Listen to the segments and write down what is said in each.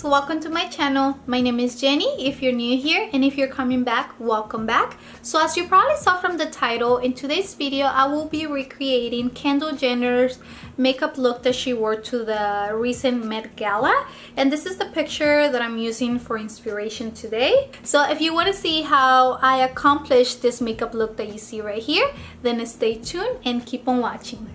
welcome to my channel. My name is Jenny if you're new here, and if you're coming back, welcome back. So as you probably saw from the title, in today's video I will be recreating Kendall Jenner's makeup look that she wore to the recent Met Gala, and this is the picture that I'm using for inspiration today. So if you want to see how I accomplished this makeup look that you see right here, then stay tuned and keep on watching.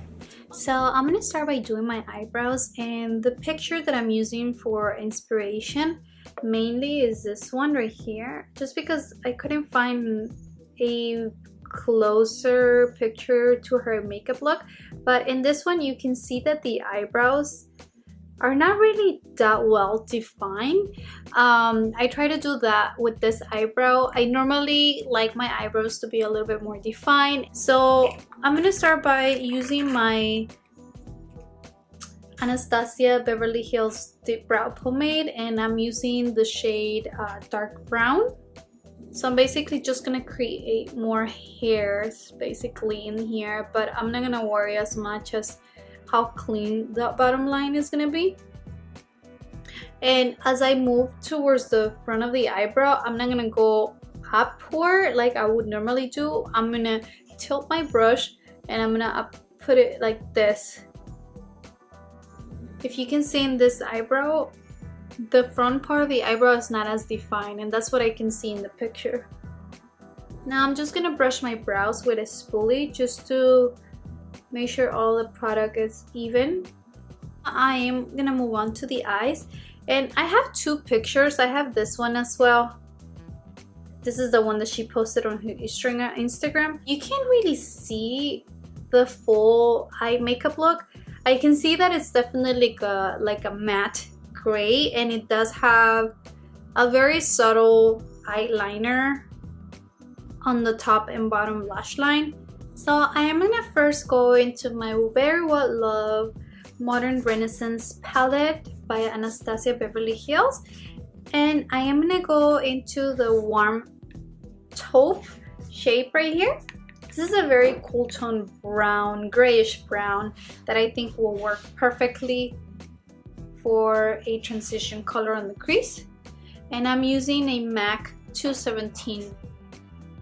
So I'm gonna start by doing my eyebrows, and the picture that I'm using for inspiration mainly is this one right here, just because I couldn't find a closer picture to her makeup look. But in this one you can see that the eyebrows are not really that well defined. I try to do that with this eyebrow. I normally like my eyebrows to be a little bit more defined. So I'm gonna start by using my Anastasia Beverly Hills DipBrow Pomade, and I'm using the shade dark brown. So I'm basically just gonna create more hairs basically in here, but I'm not gonna worry as much as how clean the bottom line is gonna be. And as I move towards the front of the eyebrow, I'm not gonna go upward like I would normally do. I'm gonna tilt my brush and I'm gonna put it like this. If you can see in this eyebrow, the front part of the eyebrow is not as defined, and that's what I can see in the picture. Now I'm just gonna brush my brows with a spoolie just to make sure all the product is even. I am gonna move on to the eyes, and I have two pictures. I have this one as well. This is the one that she posted on her Instagram. You can't really see the full eye makeup look. I can see that it's definitely like a matte gray, and it does have a very subtle eyeliner on the top and bottom lash line. So I am gonna first go into my very well loved Modern Renaissance palette by Anastasia Beverly Hills, and I am gonna go into the warm taupe shade right here. This is a very cool tone brown, grayish brown, that I think will work perfectly for a transition color on the crease. And I'm using a MAC 217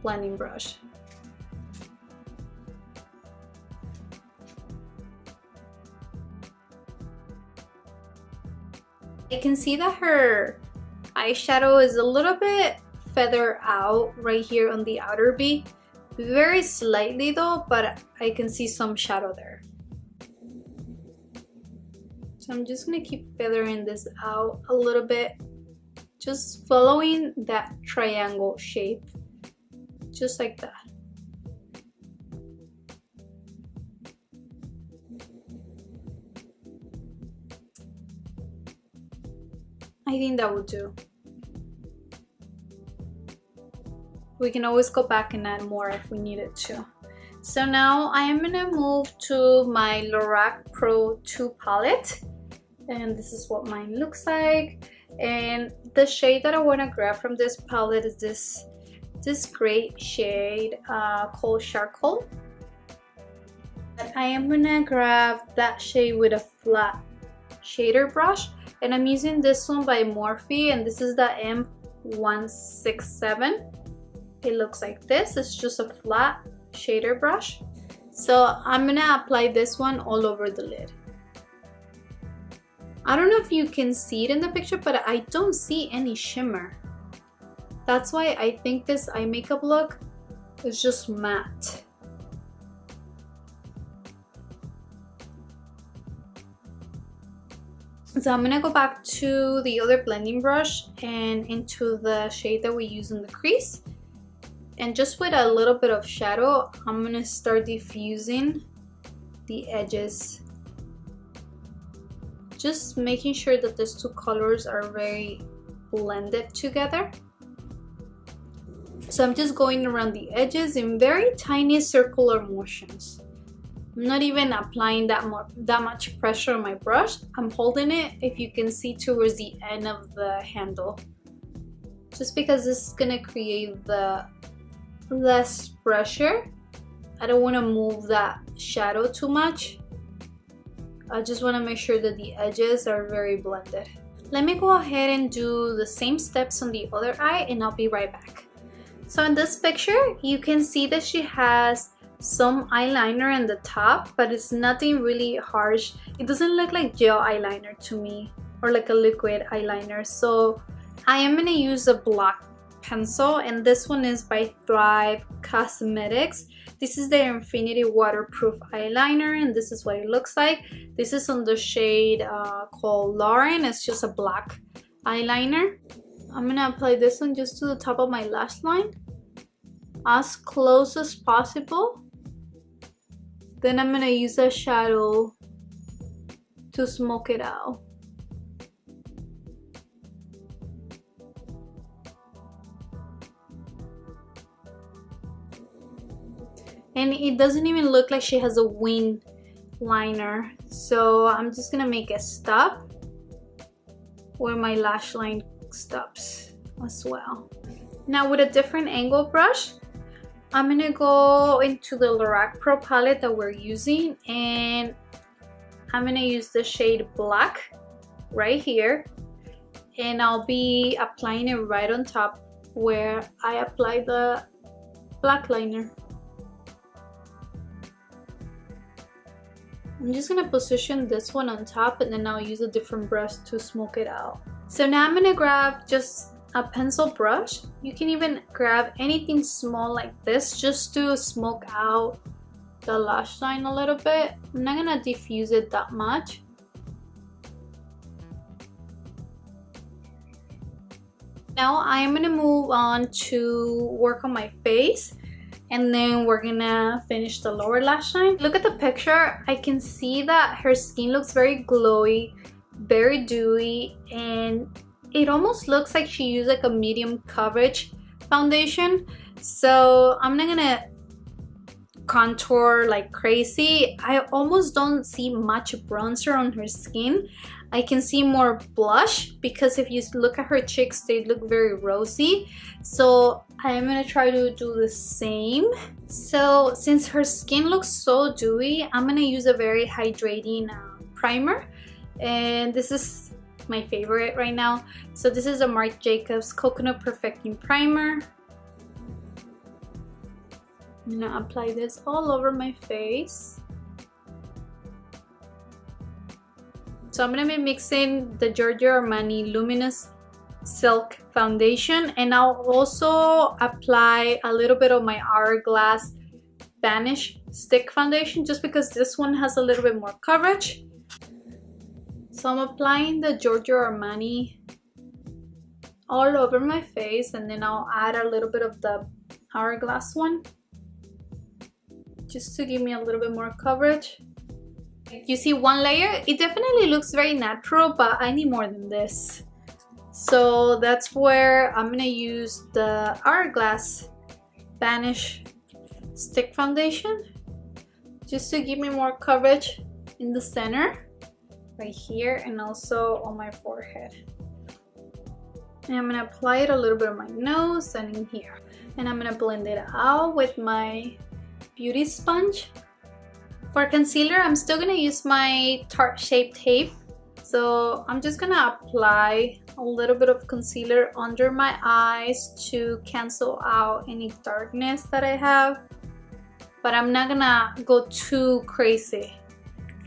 blending brush. I can see that her eyeshadow is a little bit feathered out right here on the outer V. Very slightly though, but I can see some shadow there. So I'm just gonna keep feathering this out a little bit, just following that triangle shape, just like that. I think that will do. We can always go back and add more if we needed to. So now I am gonna move to my Lorac Pro Palette, and this is what mine looks like. And the shade that I want to grab from this palette is this great shade called Charcoal. But I am gonna grab that shade with a flat shader brush, and I'm using this one by Morphe, and this is the M167. It looks like this. It's just a flat shader brush. So I'm gonna apply this one all over the lid. I don't know if you can see it in the picture, but I don't see any shimmer. That's why I think this eye makeup look is just matte. So I'm gonna go back to the other blending brush and into the shade that we use in the crease. And just with a little bit of shadow, I'm gonna start diffusing the edges. Just making sure that these two colors are very blended together. So I'm just going around the edges in very tiny circular motions. I'm not even applying that much pressure on my brush. I'm holding it, if you can see, towards the end of the handle. Just because this is gonna create the less pressure. I don't want to move that shadow too much. I just want to make sure that the edges are very blended. Let me go ahead and do the same steps on the other eye and I'll be right back. So in this picture, you can see that she has some eyeliner in the top, but it's nothing really harsh. It doesn't look like gel eyeliner to me, or like a liquid eyeliner. So I am gonna use a black pencil, and this one is by Thrive Cosmetics. This is their Infinity Waterproof Eyeliner, and this is what it looks like. This is on the shade called Lauren. It's just a black eyeliner. I'm gonna apply this one just to the top of my lash line, as close as possible. Then I'm gonna use a shadow to smoke it out. And it doesn't even look like she has a wing liner. So I'm just gonna make a stop where my lash line stops as well. Now with a different angle brush, I'm gonna go into the Lorac Pro Palette that we're using, and I'm gonna use the shade Black right here, and I'll be applying it right on top where I apply the black liner. I'm just gonna position this one on top, and then I'll use a different brush to smoke it out. So now I'm gonna grab just a pencil brush. You can even grab anything small like this just to smoke out the lash line a little bit. I'm not gonna diffuse it that much. Now I am gonna move on to work on my face, and then we're gonna finish the lower lash line. Look at the picture. I can see that her skin looks very glowy, very dewy, and it almost looks like she used like a medium coverage foundation. So I'm not gonna contour like crazy. I almost don't see much bronzer on her skin. I can see more blush because if you look at her cheeks, they look very rosy. So I'm gonna try to do the same. So since her skin looks so dewy, I'm gonna use a very hydrating primer, and this is my favorite right now. So this is a Marc Jacobs Coconut Perfecting Primer. I'm gonna apply this all over my face. So I'm gonna be mixing the Giorgio Armani Luminous Silk Foundation, and I'll also apply a little bit of my Hourglass Vanish Stick Foundation, just because this one has a little bit more coverage. So I'm applying the Giorgio Armani all over my face, and then I'll add a little bit of the Hourglass one just to give me a little bit more coverage. You see one layer? It definitely looks very natural, but I need more than this. So that's where I'm gonna use the Hourglass Vanish Stick Foundation just to give me more coverage in the center, right here, and also on my forehead. And I'm gonna apply it a little bit on my nose and in here. And I'm gonna blend it out with my beauty sponge. For concealer, I'm still gonna use my Tarte Shape Tape. So I'm just gonna apply a little bit of concealer under my eyes to cancel out any darkness that I have. But I'm not gonna go too crazy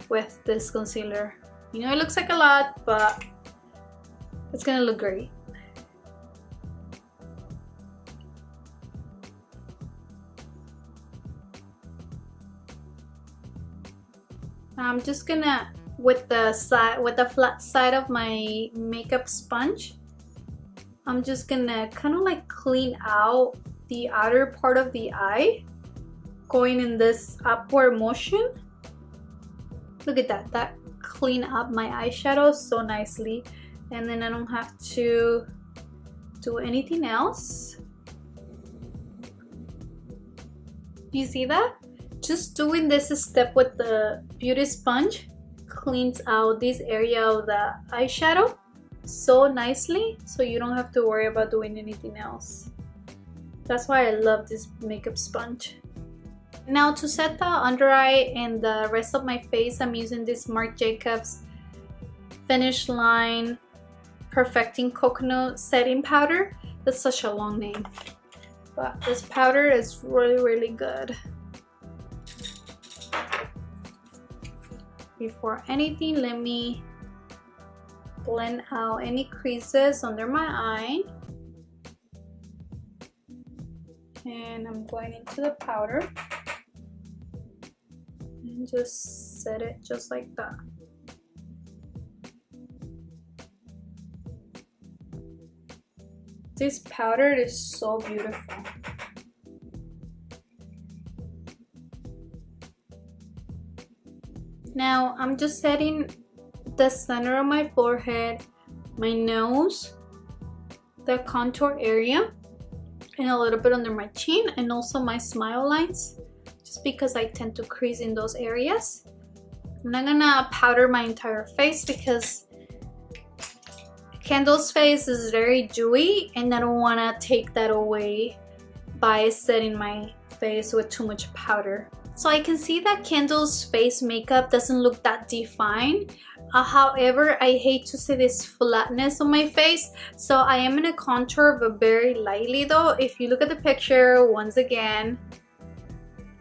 with this concealer. You know, it looks like a lot, but it's gonna look great. I'm just gonna, with the flat side of my makeup sponge, I'm just gonna kind of like clean out the outer part of the eye, going in this upward motion. Look at that, that clean up my eyeshadow so nicely, and then I don't have to do anything else. Do you see that? Just doing this step with the beauty sponge cleans out this area of the eyeshadow so nicely, so you don't have to worry about doing anything else. That's why I love this makeup sponge. Now to set the under eye and the rest of my face, I'm using this Marc Jacobs Finish-Line Perfecting Coconut Setting Powder. That's such a long name, but this powder is really good. Before anything, let me blend out any creases under my eye. And I'm going into the powder and just set it just like that. This powder is so beautiful. Now I'm just setting the center of my forehead, my nose, the contour area, and a little bit under my chin, and also my smile lines, just because I tend to crease in those areas. I'm not gonna powder my entire face because Kendall's face is very dewy and I don't want to take that away by setting my face with too much powder. So I can see that Kendall's face makeup doesn't look that defined. However, I hate to see this flatness on my face, so I am gonna contour, but very lightly though. If you look at the picture once again,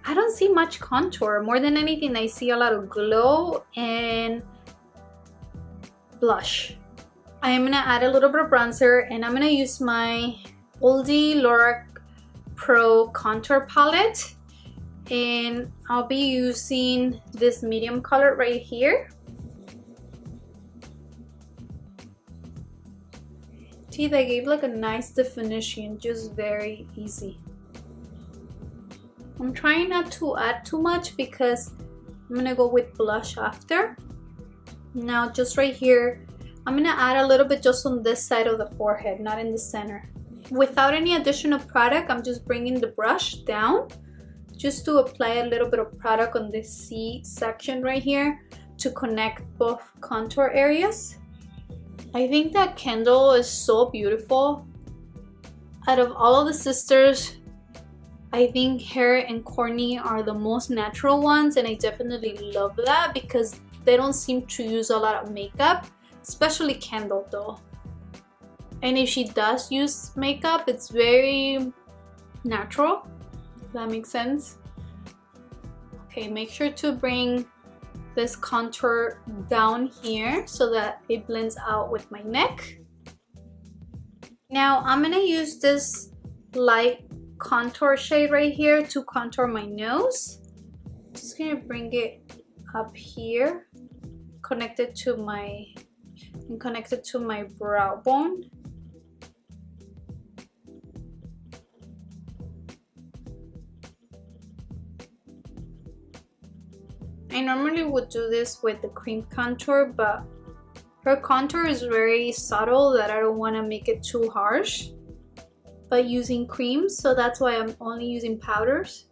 I don't see much contour. More than anything, I see a lot of glow and blush. I am gonna add a little bit of bronzer, and I'm gonna use my oldie Lorac Pro Contour Palette, and I'll be using this medium color right here. See, they gave like a nice definition, just very easy. I'm trying not to add too much because I'm gonna go with blush after. Now just right here, I'm gonna add a little bit just on this side of the forehead, not in the center. Without any additional product, I'm just bringing the brush down just to apply a little bit of product on this C section right here to connect both contour areas. I think that Kendall is so beautiful. Out of all of the sisters, I think Hair and Courtney are the most natural ones, and I definitely love that because they don't seem to use a lot of makeup. Especially Kendall though. And if she does use makeup, it's very natural. If that makes sense. Okay, make sure to bring this contour down here so that it blends out with my neck. Now I'm gonna use this light contour shade right here to contour my nose. Just gonna bring it up here, connected to my brow bone. I normally would do this with the cream contour, but her contour is very subtle that I don't want to make it too harsh by using creams, so that's why I'm only using powders.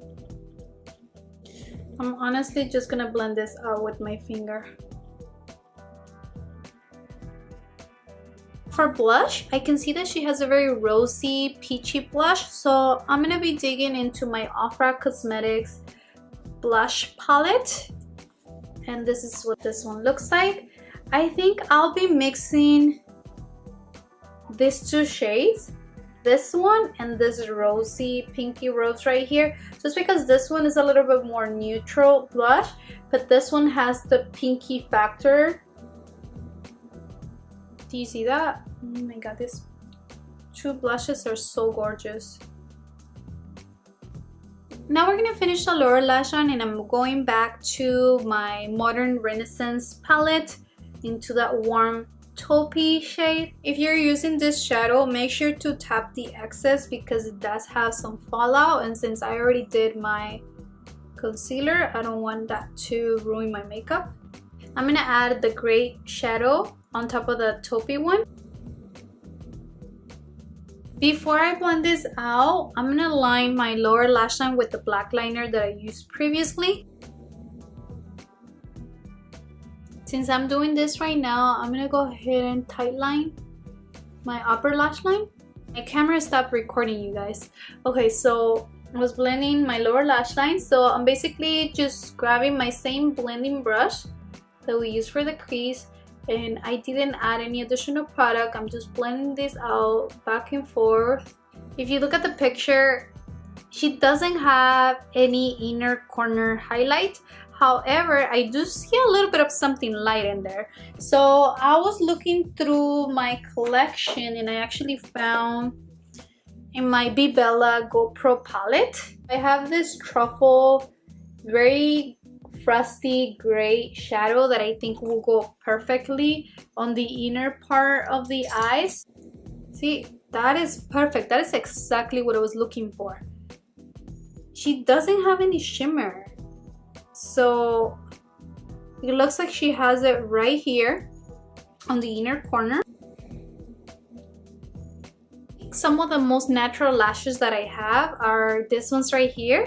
I'm honestly just gonna blend this out with my finger. For blush, I can see that she has a very rosy, peachy blush, so I'm gonna be digging into my OFRA Cosmetics blush palette, and this is what this one looks like. I think I'll be mixing these two shades, this one and this rosy pinky rose right here, just because this one is a little bit more neutral blush, but this one has the pinky factor. Do you see that? Oh my god, these two blushes are so gorgeous. Now we're gonna finish the lower lash line, and I'm going back to my Modern Renaissance palette into that warm taupey shade. If you're using this shadow, make sure to tap the excess because it does have some fallout, and since I already did my concealer, I don't want that to ruin my makeup. I'm gonna add the gray shadow on top of the taupey one. Before I blend this out, I'm gonna line my lower lash line with the black liner that I used previously. Since I'm doing this right now, I'm gonna go ahead and tightline my upper lash line. My camera stopped recording, you guys. Okay, so I was blending my lower lash line, so I'm basically just grabbing my same blending brush that we use for the crease and I didn't add any additional product. I'm just blending this out back and forth. If you look at the picture, she doesn't have any inner corner highlight. However, I do see a little bit of something light in there. So I was looking through my collection and I actually found in my BeBELLA Pro Palette, I have this truffle, very frosty gray shadow that I think will go perfectly on the inner part of the eyes. See, that is perfect. That is exactly what I was looking for. She doesn't have any shimmer, so it looks like she has it right here on the inner corner. Some of the most natural lashes that I have are these ones right here.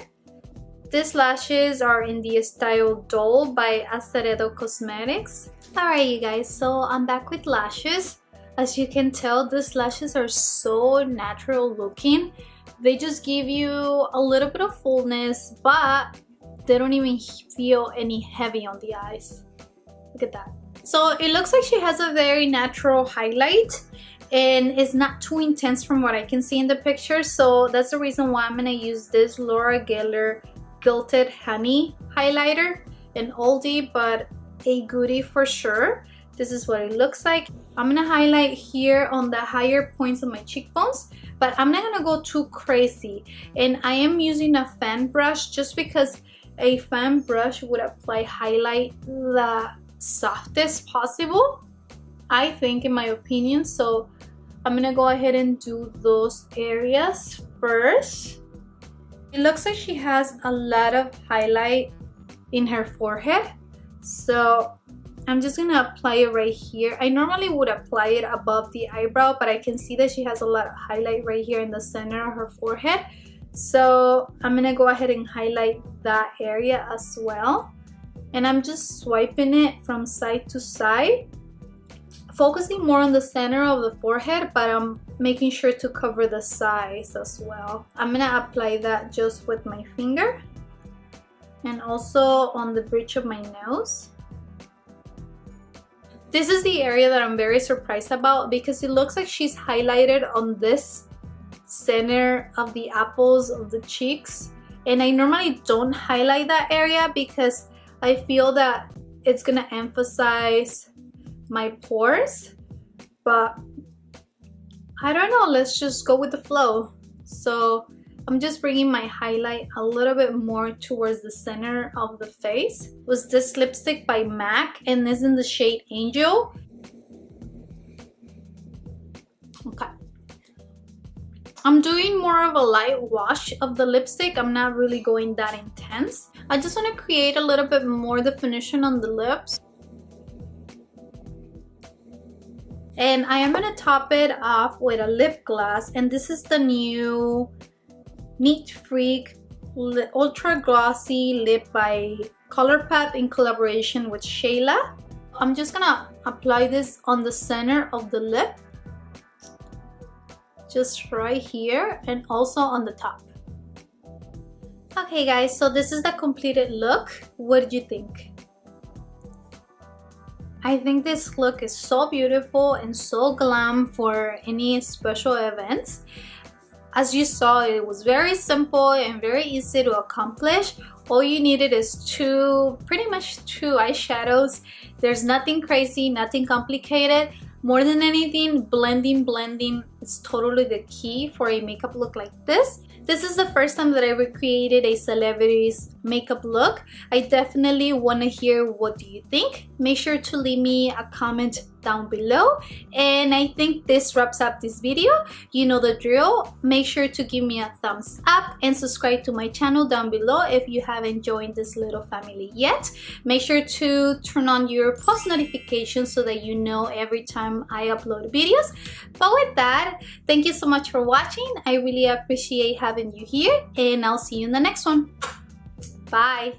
These lashes are in the style Doll by Azeredo Cosmetics. Alright you guys, so I'm back with lashes. As you can tell, these lashes are so natural looking. They just give you a little bit of fullness, but they don't even feel any heavy on the eyes. Look at that. So it looks like she has a very natural highlight and it's not too intense from what I can see in the picture. So that's the reason why I'm gonna use this Laura Geller Gilded Honey highlighter, an oldie but a goodie for sure. This is what it looks like. I'm gonna highlight here on the higher points of my cheekbones, but I'm not gonna go too crazy. And I am using a fan brush just because a fan brush would apply highlight the softest possible, I think, in my opinion. So I'm gonna go ahead and do those areas first. It looks like she has a lot of highlight in her forehead, so I'm just gonna apply it right here. I normally would apply it above the eyebrow, but I can see that she has a lot of highlight right here in the center of her forehead. So I'm gonna go ahead and highlight that area as well. And I'm just swiping it from side to side, focusing more on the center of the forehead, but I'm making sure to cover the sides as well. I'm gonna apply that just with my finger and also on the bridge of my nose. This is the area that I'm very surprised about because it looks like she's highlighted on this center of the apples of the cheeks, and I normally don't highlight that area because I feel that it's gonna emphasize my pores, but I don't know, let's just go with the flow. So I'm just bringing my highlight a little bit more towards the center of the face. It was this lipstick by MAC and this is in the shade Angel. Okay. I'm doing more of a light wash of the lipstick. I'm not really going that intense. I just want to create a little bit more definition on the lips. And I am going to top it off with a lip gloss, and this is the new Neat Freak Ultra Glossy Lip by Colourpop in collaboration with Shayla. I'm just gonna apply this on the center of the lip, just right here, and also on the top. Okay guys, so this is the completed look. What did you think? I think this look is so beautiful and so glam for any special events. As you saw, it was very simple and very easy to accomplish. All you needed is pretty much two eyeshadows. There's nothing crazy, nothing complicated. More than anything, blending is totally the key for a makeup look like this. This is the first time that I recreated a celebrity's makeup look. I definitely want to hear what do you think. Make sure to leave me a comment down below. And I think this wraps up this video. You know the drill. Make sure to give me a thumbs up and subscribe to my channel down below if you haven't joined this little family yet. Make sure to turn on your post notifications so that you know every time I upload videos. But with that, thank you so much for watching. I really appreciate having you here, and I'll see you in the next one. Bye.